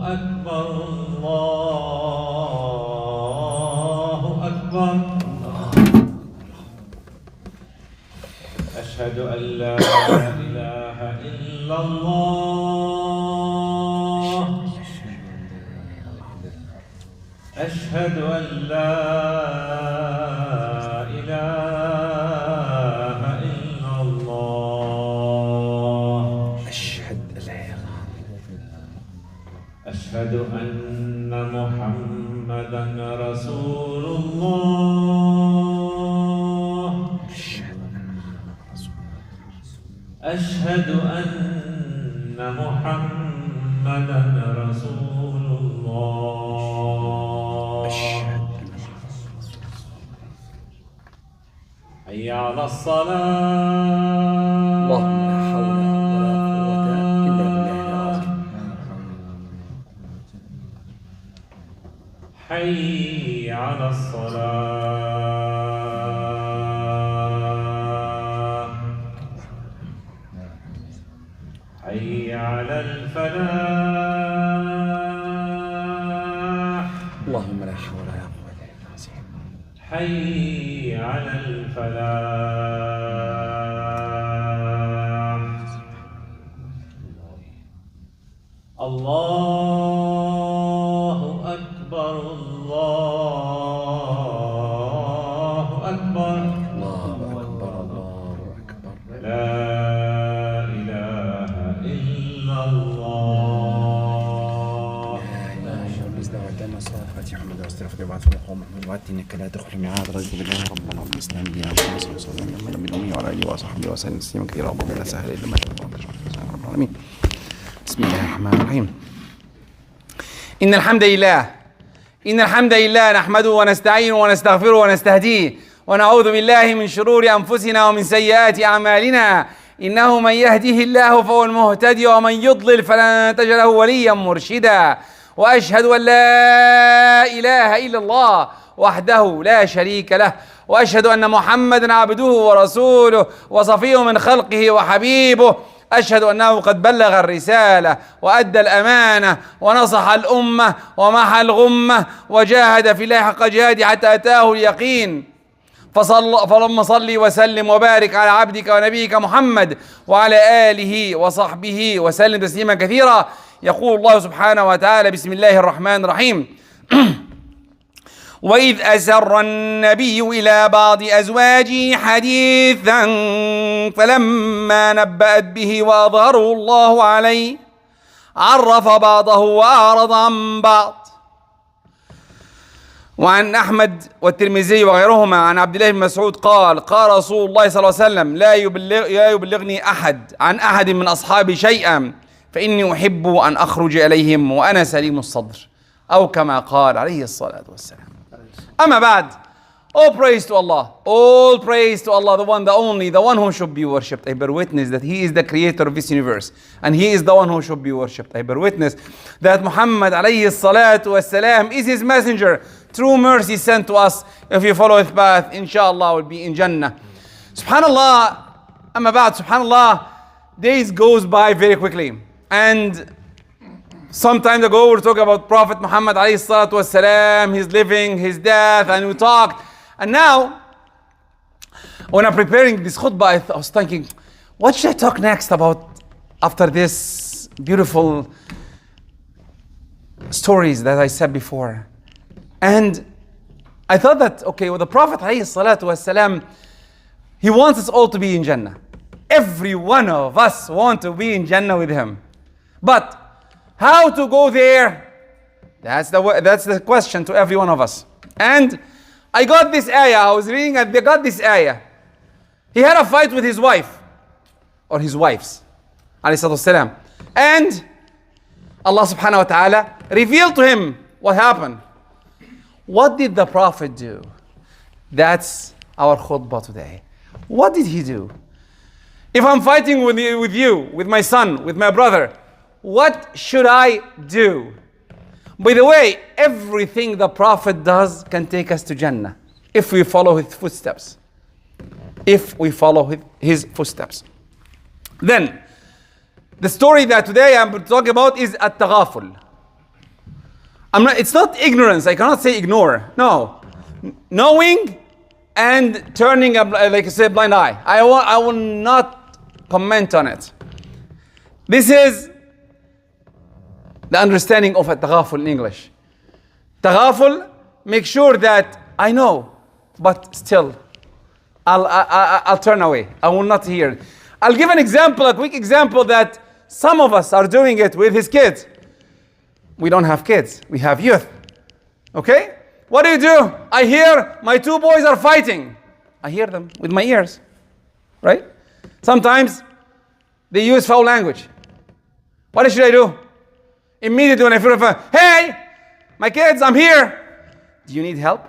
أكبر الله أكبر أشهد أن لا إله إلا الله أشهد أن لا إله إلا الله أشهد أن محمدًا رسول الله أشهد أن محمدًا رسول الله حي على الصلاة اللهم لا حول ولا قوة إلا بالله العظيم حي على الصلاة حي على الفلاح اللهم لا حول ولا قوة إلا بالله حي على الفلاح الله أكبر الله أكبر الله أكبر الله أكبر لا إله إلا الله لا إله إلا الله بإذن وعدنا الصلاة فاتحة محمد واستغفر وبعث وقوم محمد وعدت إنك لا تخلف الميعاد رضيت بالله ربنا وبالإسلام دينا محمد صلى الله عليه وسلم من الأمي وعلى آله وصحبه وسلم تسليما كثيرا اللهم لا سهل إلا ما جعلته سهلا رب العالمين بسم الله الرحمن الرحيم إن الحمد لله نحمده ونستعينه ونستغفره ونستهديه ونعوذ بالله من شرور أنفسنا ومن سيئات أعمالنا إنه من يهده الله فهو المهتدي ومن يضلل فلن تجد له وليا مرشدا وأشهد أن لا إله إلا الله وحده لا شريك له وأشهد أن محمدا عبده ورسوله وصفيه من خلقه وحبيبه أشهد أنه قد بلغ الرسالة وأدى الأمانة ونصح الأمة ومحى الغمة وجاهد في الله حق جهاده حتى أتاه اليقين فلما صل وسلم وبارك على عبدك ونبيك محمد وعلى آله وصحبه وسلم تسليما كثيرا يقول الله سبحانه وتعالى بسم الله الرحمن الرحيم وإذ أسر النبي إلى بعض أزواجه حديثا فلما نبأت به وأظهره الله عليه عرف بعضه وأعرض عن بعض. وعن أحمد والترمذي وغيرهما عن عبد الله بن مسعود قال قال رسول الله صلى الله عليه وسلم لا يبلغني أحد عن أحد من أصحابي شيئا فإني أحب أن أخرج إليهم وأنا سليم الصدر أو كما قال عليه الصلاة والسلام. أما بعد, all praise to Allah, all praise to Allah, the one, the only, the one who should be worshipped. I bear witness that He is the creator of this universe and He is the one who should be worshipped. I bear witness that Muhammad alayhi salatu wasalam is His messenger, true mercy sent to us. If you follow His path, inshallah will be in Jannah. Subhanallah, amma ba'd, subhanallah, days goes by very quickly. And some time ago we were talking about Prophet Muhammad alayhi salatu wasalam, his living, his death, and we talked. And now, when I'm preparing this khutbah, I was thinking, what should I talk next about after this beautiful stories that I said before? And I thought that, okay, well, the Prophet alayhi salatu wasalam, he wants us all to be in Jannah. Every one of us want to be in Jannah with him. But how to go there? That's the question to every one of us. And I got this ayah. I was reading and I got this ayah. He had a fight with his wife or his wives, alayhi salatu wasalam. And Allah subhanahu wa ta'ala revealed to him what happened. What did the Prophet do? That's our khutbah today. What did he do? If I'm fighting with you, with my son, with my brother, what should I do? By the way, everything the Prophet does can take us to Jannah if we follow his footsteps. If we follow his footsteps. Then, the story that today I'm talking about is Al-Tagful. It's not ignorance. I cannot say ignore. No. Knowing and turning, like I said, blind eye. I will not comment on it. This is the understanding of Al-Tagful in English. Tagful, make sure that I know, but still, I'll turn away. I will not hear. I'll give an example, a quick example that some of us are doing it with his kids. We don't have kids, we have youth. Okay? What do? I hear my two boys are fighting. I hear them with my ears. Right? Sometimes they use foul language. What should I do? Immediately when I feel hey, my kids, I'm here. Do you need help?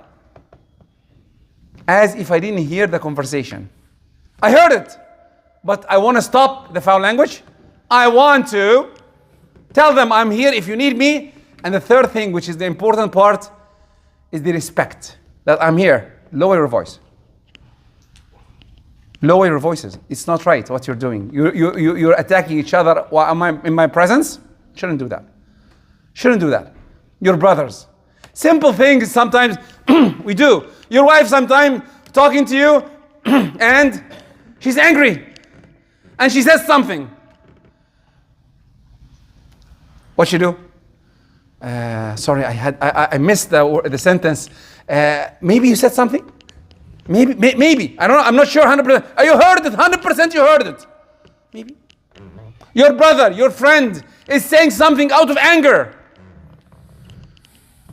As if I didn't hear the conversation. I heard it, but I want to stop the foul language. I want to tell them I'm here if you need me. And the third thing, which is the important part, is the respect that I'm here. Lower your voice. Lower your voices. It's not right what you're doing. You're attacking each other while I'm in my presence. Shouldn't do that. Shouldn't do that. Your brothers. Simple things sometimes we do. Your wife sometimes talking to you and she's angry and she says something. What you do? Sorry, I missed the sentence. Maybe you said something? Maybe. I don't know. I'm not sure 100%. You heard it. 100% you heard it. Maybe. Your brother, your friend is saying something out of anger.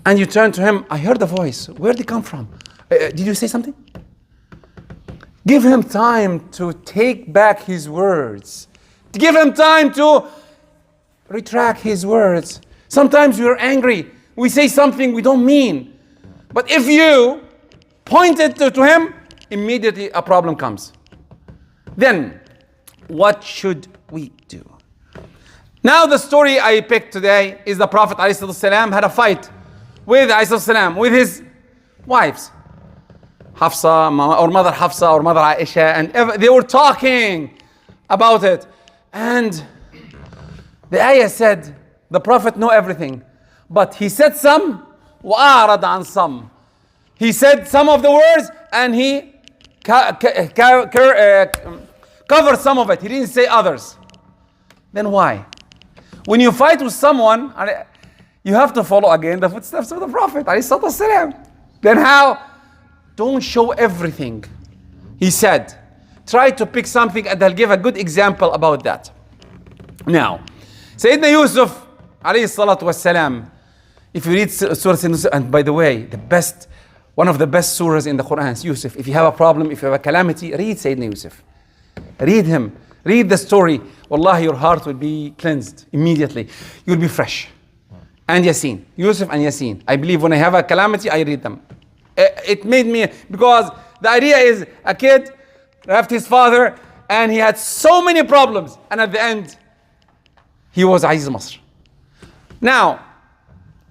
And you turn to him. I heard the voice. Where did it come from? Did you say something? Give him time to take back his words. Give him time to retract his words. Sometimes we are angry. We say something we don't mean. But if you point it to him, immediately a problem comes. Then, what should we do? Now the story I picked today is the Prophet ﷺ had a fight with his wives. Hafsa, or Mother Hafsa, or Mother Aisha, and they were talking about it. And the ayah said, the Prophet know everything, but he said some, وَأَعْرَضَ عَنْ some. He said some of the words, and he covered some of it. He didn't say others. Then why? When you fight with someone, you have to follow again the footsteps of the Prophet ﷺ. Then how? Don't show everything. He said, try to pick something, and I'll give a good example about that. Now, Sayyidina Yusuf alayhi salatu wasalam, if you read Surah Yusuf, and by the way, one of the best surahs in the Quran is Yusuf. If you have a problem, if you have a calamity, read Sayyidina Yusuf. Read him. Read the story. Wallahi, your heart will be cleansed immediately. You'll be fresh. And Yasin. Yusuf and Yasin. I believe when I have a calamity, I read them. It made me, because the idea is a kid left his father and he had so many problems. And at the end, he was Aziz Masr. Now,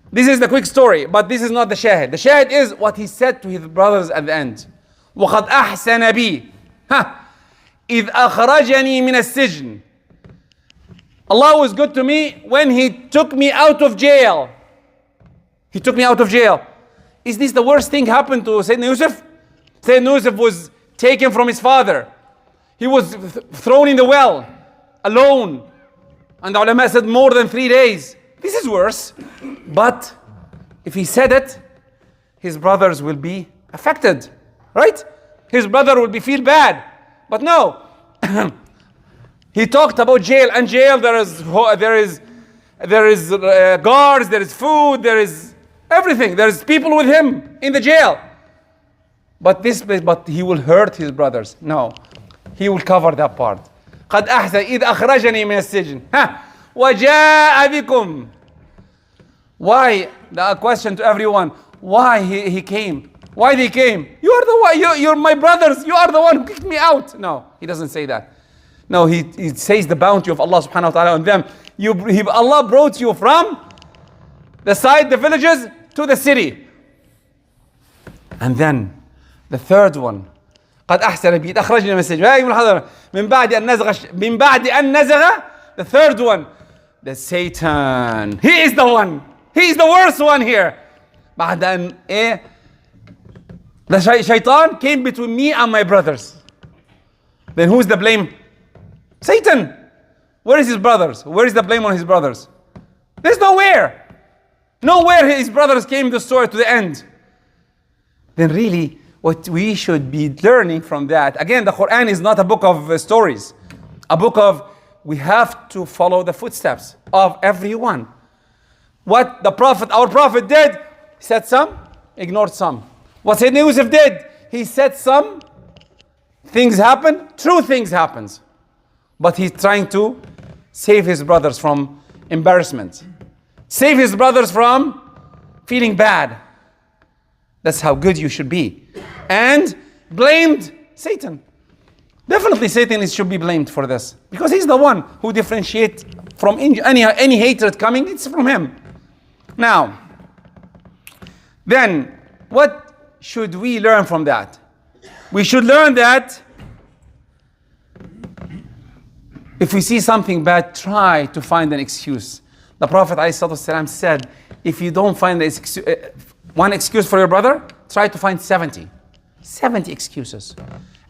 this is the quick story, but this is not the shahid. The shahid is what he said to his brothers at the end. وَقَدْ أَحْسَنَ بِي إِذْ أَخْرَجَنِي مِنَ السِّجْنِ. Allah was good to me when He took me out of jail. He took me out of jail. Is this the worst thing happened to Sayyidina Yusuf? Sayyidina Yusuf was taken from his father. He was thrown in the well, alone. And the ulama said more than 3 days. This is worse. But if he said it, his brothers will be affected. Right? His brother will feel bad. But no. He talked about jail. And jail, there is guards, there is food, there is everything. There is people with him in the jail. But he will hurt his brothers. No. He will cover that part. قد أحسن إذ أخرجني من السجن وجاء بكم. Why? The question to everyone. Why he came? Why they came? You are the one. You're my brothers. You are the one who kicked me out. No, he doesn't say that. No, he says the bounty of Allah subhanahu wa ta'ala on them. Allah brought you from the villages to the city. And then the third one. قد أحسن بي أخرجنا من السجن من بعد أن نزغ. The third one, the Satan. He is the one He's the worst one here. بعد أن the shaitan came between me and my brothers. Then who's the blame? Satan. Where is his brothers? Where is the blame on his brothers? There's nowhere. Nowhere his brothers came the story to the end. Then really, what we should be learning from that, again, the Quran is not a book of stories. A book of, we have to follow the footsteps of everyone. What the Prophet, our Prophet did, he said some, ignored some. What Sayyidina Yusuf did, he said some, things happen, true things happens. But he's trying to save his brothers from embarrassment. Save his brothers from feeling bad. That's how good you should be. And blamed Satan. Definitely Satan should be blamed for this. Because he's the one who differentiates from any hatred coming, it's from him. Now, then, what should we learn from that? We should learn that if we see something bad, try to find an excuse. The Prophet ﷺ said, if you don't find one excuse for your brother, try to find 70. 70 excuses.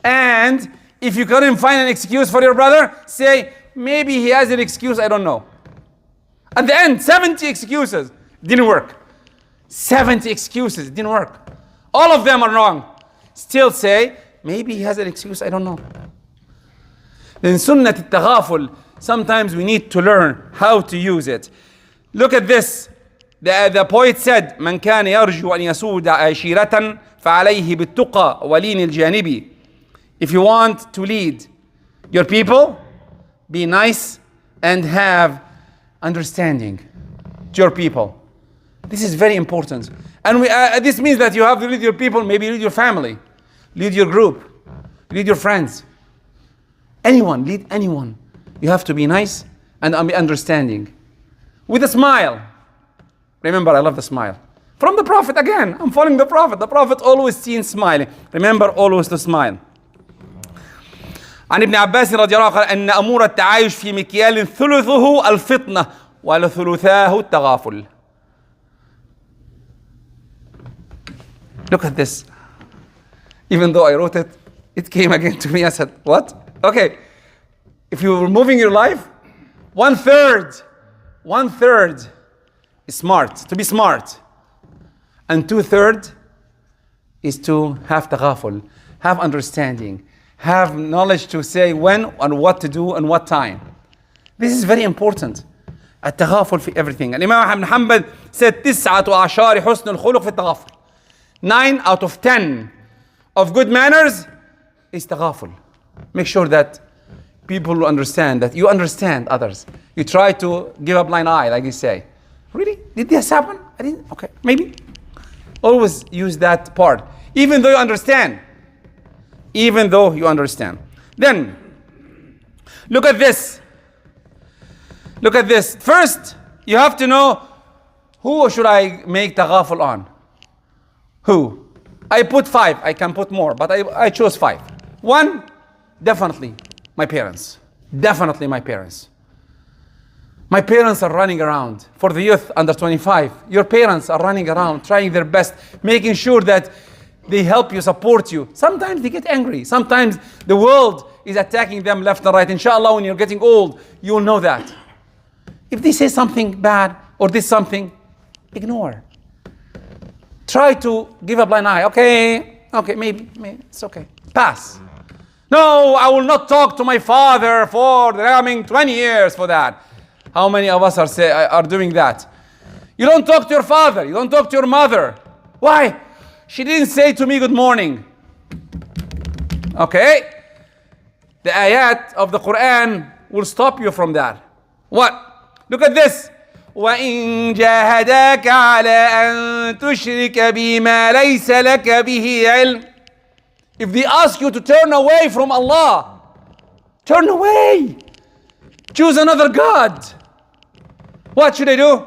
And if you couldn't find an excuse for your brother, say, maybe he has an excuse, I don't know. At the end, 70 excuses. Didn't work. 70 excuses, didn't work. All of them are wrong. Still say, maybe he has an excuse, I don't know. Then Sunnah Al-Tagful, sometimes we need to learn how to use it. Look at this. The poet said, من كان يرجو أن يسود عشيرة فعليه بالتقى ولين الجانب. If you want to lead your people, be nice and have understanding to your people. This is very important. And this means that you have to lead your people, maybe lead your family, lead your group, lead your friends. Anyone, lead anyone. You have to be nice and be understanding. With a smile. Remember, I love the smile. From the Prophet again, I'm following the Prophet. The Prophet always seen smiling. Remember always to smile. عن ابن عباس رضي الله عنه قال أن أمور التعايش في مكيال ثلثه الفطنة وثلثاه التغافل. Look at this. Even though I wrote it, it came again to me. I said, what? Okay. If you were moving your life, one third is smart, to be smart. And 2/3 is to have taghaful, have understanding, have knowledge to say when and what to do and what time. This is very important. التغافل في everything. الإمام أحمد بن حنبل said 19 حسن الخلق في التغافل. 9 out of 10 of good manners is taghaful. Make sure that people will understand, that you understand others. You try to give a blind eye, like you say. Really? Did this happen? I didn't? Okay, maybe. Always use that part. Even though you understand. Even though you understand. Then, look at this. Look at this. First, you have to know who should I make taghaful on. Who? I put 5. I can put more, but I chose 5. 1, definitely my parents. Definitely my parents. My parents are running around. For the youth under 25, your parents are running around, trying their best, making sure that they help you, support you. Sometimes they get angry. Sometimes the world is attacking them left and right. Inshallah, when you're getting old, you will know that. If they say something bad or this something, ignore. Try to give a blind eye. Okay, maybe, it's okay. Pass. No, I will not talk to my father for the coming 20 years for that. How many of us are doing that? You don't talk to your father. You don't talk to your mother. Why? She didn't say to me good morning. Okay? The ayat of the Quran will stop you from that. What? Look at this. وَإِن جَاهَدَاكَ عَلَىٰ أَن تُشْرِكَ بِي مَا لَيْسَ لَكَ بِهِ عِلْمٍ. If they ask you to turn away from Allah, turn away. Choose another God. What should I do?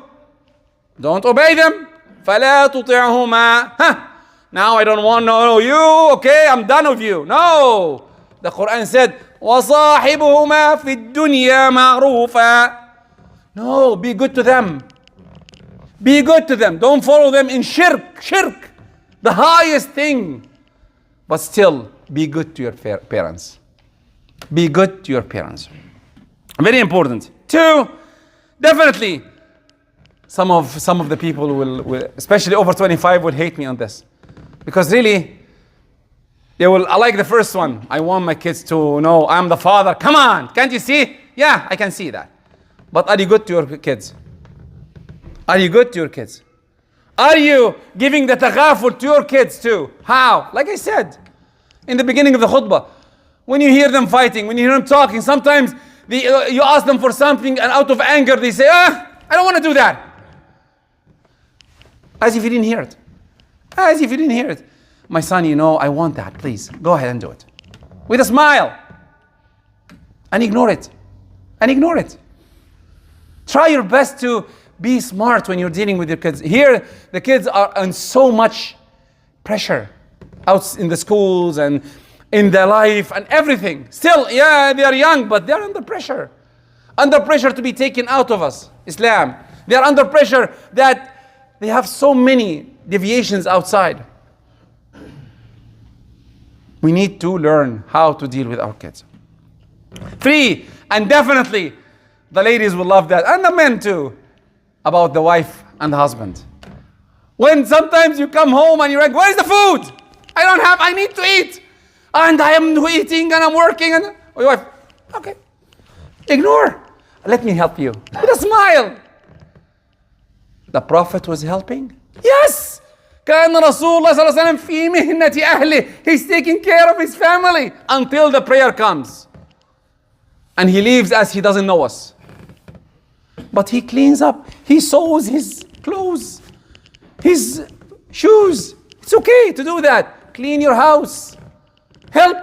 Don't obey them. فَلَا تُطِعْهُمَا. Now I don't want to know you. Okay, I'm done with you. No. The Quran said, وَصَاحِبُهُمَا فِي الدُّنْيَا مَعْرُوفًا. No, be good to them. Be good to them. Don't follow them in shirk. Shirk, the highest thing. But still, be good to your parents. Be good to your parents. Very important. 2, definitely, some of the people will, especially over 25, will hate me on this. Because really, I like the first one. I want my kids to know I'm the father. Come on, can't you see? Yeah, I can see that. But are you good to your kids? Are you good to your kids? Are you giving the taghaful to your kids too? How? Like I said in the beginning of the khutbah, when you hear them fighting, when you hear them talking, sometimes you ask them for something and out of anger they say, I don't want to do that. As if you didn't hear it. As if you didn't hear it. My son, I want that. Please, go ahead and do it. With a smile. And ignore it. And ignore it. Try your best to be smart when you're dealing with your kids. Here, the kids are on so much pressure out in the schools and in their life and everything. Still, yeah, they are young, but they're under pressure. Under pressure to be taken out of us, Islam. They are under pressure that they have so many deviations outside. We need to learn how to deal with our kids. 3, and definitely the ladies will love that, and the men too, about the wife and the husband. When sometimes you come home and you're like, where's the food? I need to eat. And I am eating and I'm working. And your wife, okay, ignore. Let me help you. With a smile. The Prophet was helping? Yes. كان رسول الله صلى الله عليه وسلم في مهنة أهله. He's taking care of his family until the prayer comes. And he leaves as he doesn't know us. But he cleans up. He sews his clothes, his shoes. It's okay to do that. Clean your house. Help.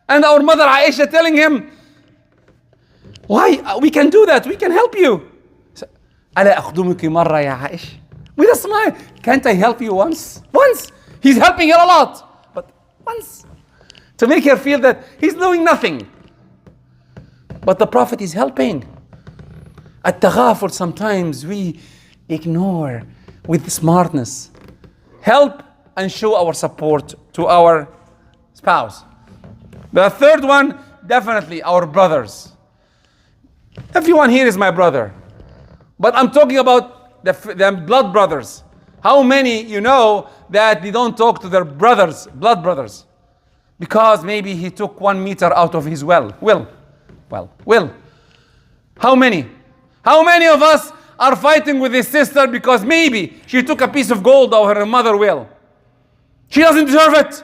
And our mother Aisha telling him, why? We can do that. We can help you. ألا أخدمك مرة يا عائشة? With a smile. Can't I help you once? Once. He's helping her a lot. But once. To make her feel that he's doing nothing. But the Prophet is helping. At-taghaful, sometimes we ignore with smartness. Help and show our support to our spouse. The third one, definitely our brothers. Everyone here is my brother. But I'm talking about the blood brothers. How many you know that they don't talk to their brothers, blood brothers? Because maybe he took 1 meter out of his well. How many? How many of us are fighting with his sister because maybe she took a piece of gold out of her mother will? She doesn't deserve it.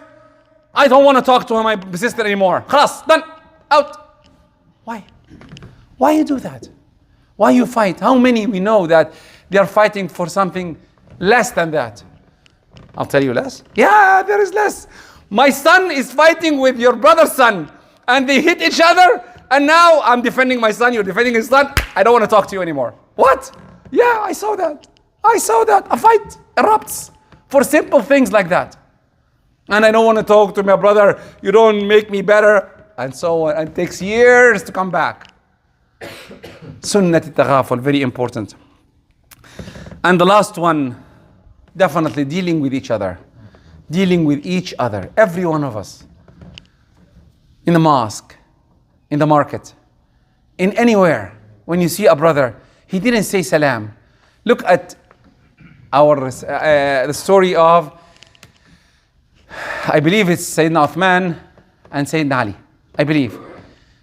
I don't want to talk to my sister anymore. Khalas, done, out. Why? Why you do that? Why you fight? How many we know that they are fighting for something less than that? I'll tell you less. Yeah, there is less. My son is fighting with your brother's son and they hit each other and now I'm defending my son, you're defending his son. I don't want to talk to you anymore. What? Yeah, I saw that. A fight erupts for simple things like that. And I don't want to talk to my brother. You don't make me better. And so on. And it takes years to come back. Sunnah Al-Tagful, very important. And the last one, definitely dealing with each other. Dealing with each other. Every one of us. In the mosque, in the market, in anywhere. When you see a brother, he didn't say salam. Look at the story of, I believe it's Sayyidina Uthman and Sayyidina Ali. I believe.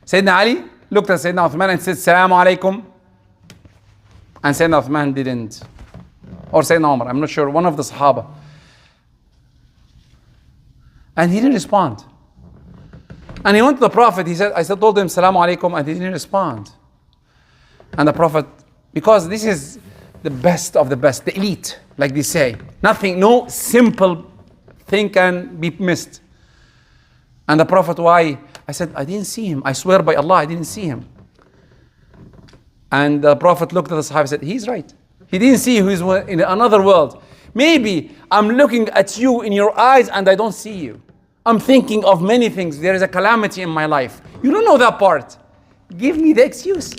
Sayyidina Ali looked at Sayyidina Uthman and said, Salaam alaikum. And Sayyidina Uthman didn't. Or Sayyidina Umar, I'm not sure, one of the Sahaba. And he didn't respond. And he went to the Prophet, I told him, Salaam alaikum, and he didn't respond. And the Prophet, because this is the best of the best, the elite, like they say. Nothing, no simple thing can be missed. And the Prophet, why? I said, I didn't see him. I swear by Allah, I didn't see him. And the Prophet looked at the Sahaba and said, he's right. He didn't see who is in another world. Maybe I'm looking at you in your eyes and I don't see you. I'm thinking of many things. There is a calamity in my life. You don't know that part. Give me the excuse.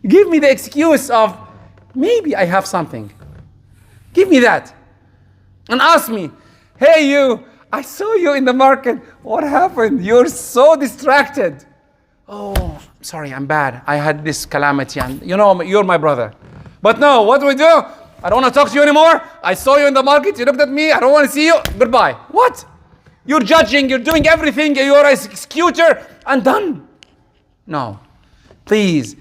Give me the excuse of maybe I have something. Give me that. And ask me, hey you, I saw you in the market. What happened? You're so distracted. Oh, sorry, I'm bad. I had this calamity and you're my brother. But no, what do we do? I don't want to talk to you anymore. I saw you in the market. You looked at me. I don't want to see you. Goodbye. What? You're judging. You're doing everything. You're a executor. And done. No. Please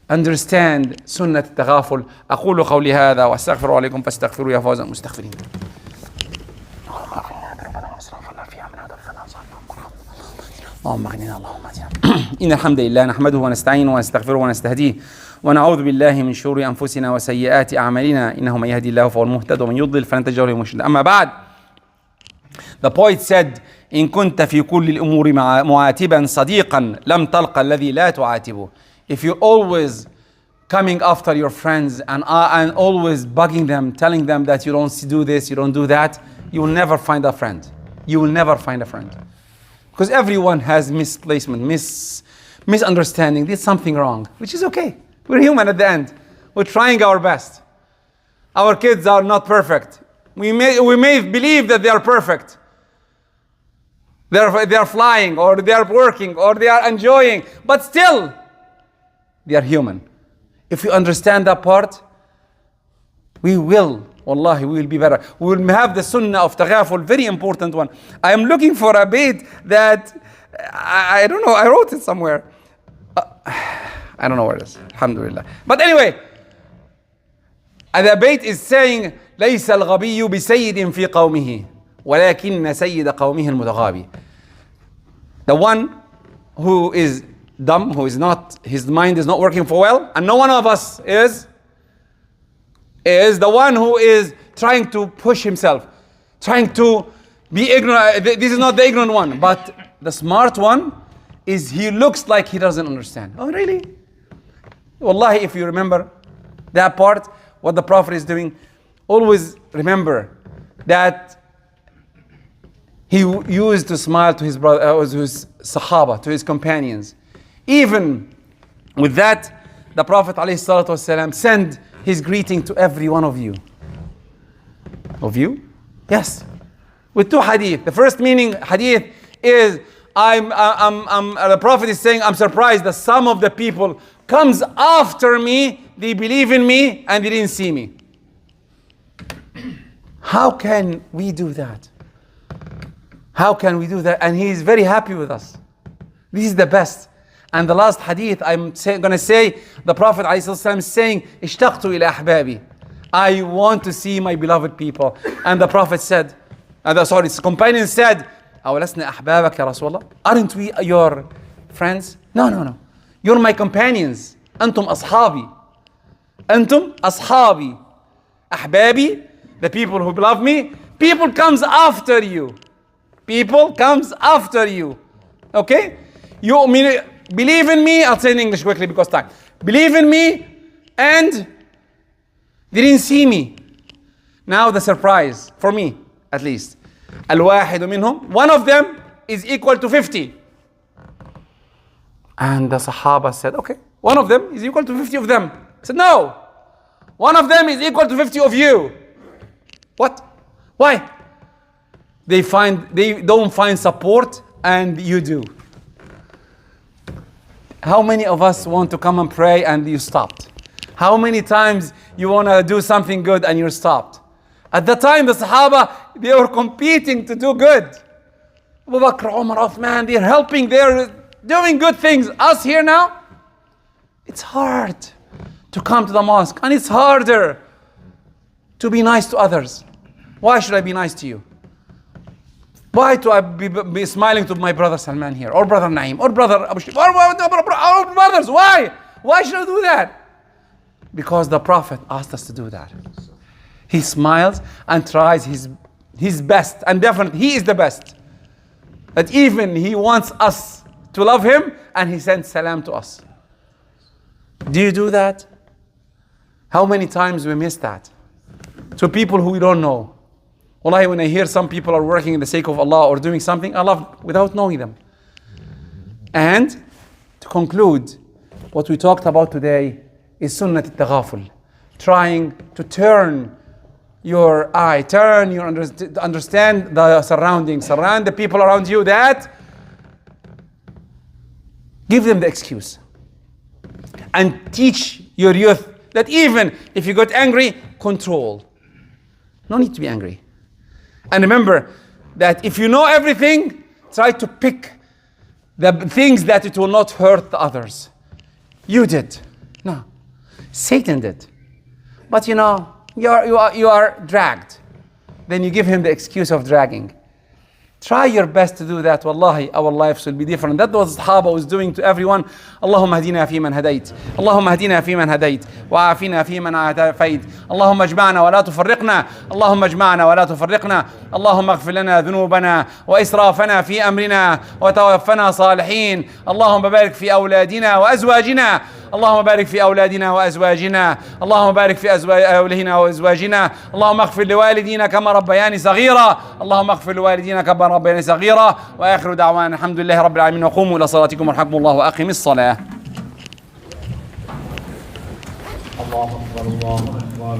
understand سنة التغافل. أقول قولي هذا وأستغفر عليكم فاستغفروا يا فوز المستغفرين. اللهم اغننا اللهم اهدنا. إن الحمد لله نحمده ونستعينه ونستغفره ونستهديه ونعوذ بالله من شرور أنفسنا وسيئات أعمالنا إنه من يهدي الله فهو المهتد ومن يضلل فلن تجد له مرشدا. أما بعد, the poet said إن كنت في كل الأمور معاتبا صديقا لم تلقى الذي لا تعاتبه. If you're always coming after your friends and always bugging them, telling them that you don't do this, you don't do that, you will never find a friend. You will never find a friend. Because everyone has misplacement, misunderstanding, did something wrong, which is okay. We're human at the end. We're trying our best. Our kids are not perfect. We may believe that they are perfect. They are flying, or they are working, or they are enjoying, but still, they are human. If you understand that part, we will be better. We will have the Sunnah of Tagful, very important one. I am looking for a bait that, I don't know, I wrote it somewhere. I don't know where it is. Alhamdulillah. But anyway, the bait is saying, ليس الغبي بسيد في قومه ولكن سيد قومه المتغابي. The one who is dumb, who is not, his mind is not working for well, and no one of us is the one who is trying to push himself, trying to be ignorant. This is not the ignorant one, but the smart one is he looks like he doesn't understand. Oh, really? Wallahi, if you remember that part, what the Prophet is doing, always remember that he used to smile to his brother, to his Sahaba, to his companions. Even with that, the Prophet ﷺ sent his greeting to every one of you. Of you? Yes. With two hadith. The first meaning hadith is the Prophet is saying, I'm surprised that some of the people comes after me, they believe in me and they didn't see me. How can we do that? How can we do that? And he is very happy with us. This is the best. And the last hadith I'm going to say, the Prophet ﷺ is saying, اشتقت إلى أحبابي. I want to see my beloved people. And the Prophet said, his companion said, أولسنا أحبابك يا رسول الله? Aren't we your friends? No. You're my companions. أنتم أصحابي. أنتم أصحابي. أحبابي, the people who love me. People comes after you. People comes after you. Okay? You mean, believe in me. I'll say in English quickly because time. Believe in me and they didn't see me. Now the surprise, for me at least. الواحد منهم, one of them is equal to 50. And the Sahaba said, okay, one of them is equal to 50 of them. I said, no, one of them is equal to 50 of you. What? Why? They don't find support and you do. How many of us want to come and pray and you stopped? How many times you want to do something good and you're stopped? At the time, the Sahaba, they were competing to do good. Abu Bakr, Umar, Uthman, they're helping, they're doing good things. Us here now, it's hard to come to the mosque and it's harder to be nice to others. Why should I be nice to you? Why do I be smiling to my brother Salman here, or brother Naim, or brother Abu Shif, or brothers? Why? Why should I do that? Because the Prophet asked us to do that. He smiles and tries his best, and definitely he is the best. That even he wants us to love him, and he sends salam to us. Do you do that? How many times we miss that? To people who we don't know. Wallahi, when I hear some people are working in the sake of Allah or doing something, I love without knowing them. And to conclude, what we talked about today is Sunnah Al-Tagful. trying to turn your eye, understand the surroundings, surround the people around you that give them the excuse. And teach your youth that even if you got angry, control. No need to be angry. And remember that if you know everything, try to pick the things that it will not hurt the others. You did. No. Satan did. But you know, you are dragged. Then you give him the excuse of dragging. Try your best to do that. Wallahi, our lives will be different. That was Sahaba was doing to everyone. Allahumma hadina fi man hadayt. Allahumma hadina fi man hadayt. Wa afina fi man afayt. Allahumma ajma'na wa la tufarriqna. Allahumma ajma'na wa la tufarriqna. Allahumma ighfir lana dhunubana wa israfana fi amrina wa tawaffana salihin. Allahumma barik fi awladina wa azwajina. اللهم بارك في أولادنا وأزواجنا اللهم بارك في أولادنا وأزواجنا اللهم اغفر لوالدينا كما ربياني صغيرا اللهم اغفر لوالدينا كما ربياني صغيرا وآخر دعوانا الحمد لله رب العالمين وقوموا إلى صلاتكم ورحمكم الله وأقم الصلاة. الله أكبر الله أكبر.